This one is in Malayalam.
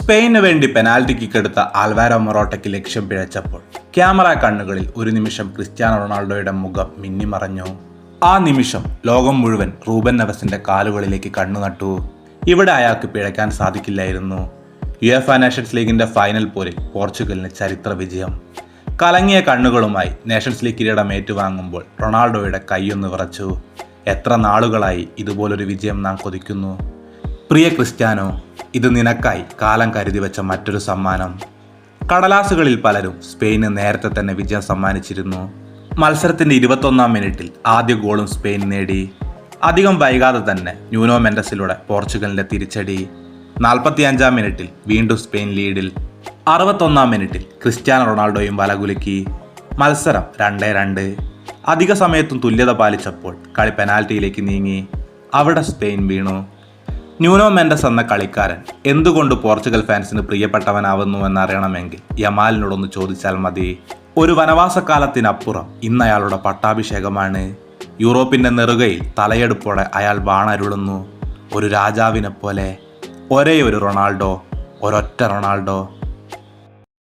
സ്പെയിനു വേണ്ടി പെനാൽറ്റി കിക്ക് എടുത്ത ആൽവാരോ മൊറോട്ടയ്ക്ക് ലക്ഷ്യം പിഴച്ചപ്പോൾ ക്യാമറ കണ്ണുകളിൽ ഒരു നിമിഷം ക്രിസ്ത്യാനോ റൊണാൾഡോയുടെ മുഖം മിന്നിമറഞ്ഞു. ആ നിമിഷം ലോകം മുഴുവൻ റൂബൻ നെവസിന്റെ കാലുകളിലേക്ക് കണ്ണുനട്ടു. ഇവിടെ അയാൾക്ക് പിഴയ്ക്കാൻ സാധിക്കില്ലായിരുന്നു. യുഎഫ നേഷൻസ് ലീഗിന്റെ ഫൈനൽ പോരിൽ പോർച്ചുഗലിന് ചരിത്ര വിജയം. കലങ്ങിയ കണ്ണുകളുമായി നേഷൻസ് ലീഗ് കിരീടം ഏറ്റുവാങ്ങുമ്പോൾ റൊണാൾഡോയുടെ കൈയൊന്ന് വിറച്ചു. എത്ര നാളുകളായി ഇതുപോലൊരു വിജയം നാം കൊതിക്കുന്നു. പ്രിയ ക്രിസ്ത്യാനോ, ഇത് നിനക്കായി കാലം കരുതി വെച്ച മറ്റൊരു സമ്മാനം. കടലാസുകളിൽ പലരും സ്പെയിന് നേരത്തെ തന്നെ വിജയം സമ്മാനിച്ചിരുന്നു. മത്സരത്തിന്റെ 21-ാം മിനിറ്റിൽ ആദ്യ ഗോളും സ്പെയിൻ നേടി. അധികം വൈകാതെ തന്നെ ന്യൂനോ മെൻഡസിലൂടെ പോർച്ചുഗലിന്റെ തിരിച്ചടി. 45-ാം മിനിറ്റിൽ വീണ്ടും സ്പെയിൻ ലീഡിൽ. 61-ാം മിനിറ്റിൽ ക്രിസ്ത്യാനോ റൊണാൾഡോയും വലകുലുക്കി. മത്സരം 2-2. അധിക സമയത്തും തുല്യത പാലിച്ചപ്പോൾ കളി പെനാൽറ്റിയിലേക്ക് നീങ്ങി. അവിടെ സ്പെയിൻ വീണു. ന്യൂനോ മെൻഡസ് എന്ന കളിക്കാരൻ എന്തുകൊണ്ട് പോർച്ചുഗൽ ഫാൻസിന് പ്രിയപ്പെട്ടവനാവുന്നുവെന്നറിയണമെങ്കിൽ യമാലിനോടൊന്ന് ചോദിച്ചാൽ മതി. ഒരു വനവാസക്കാലത്തിനപ്പുറം ഇന്ന് അയാളുടെ പട്ടാഭിഷേകമാണ്. യൂറോപ്പിന്റെ നെറുകയിൽ തലയെടുപ്പോടെ അയാൾ ബാണരുളുന്നു. ഒരു രാജാവിനെ പോലെ. ഒരേ ഒരു റൊണാൾഡോ, ഒരൊറ്റ റൊണാൾഡോ.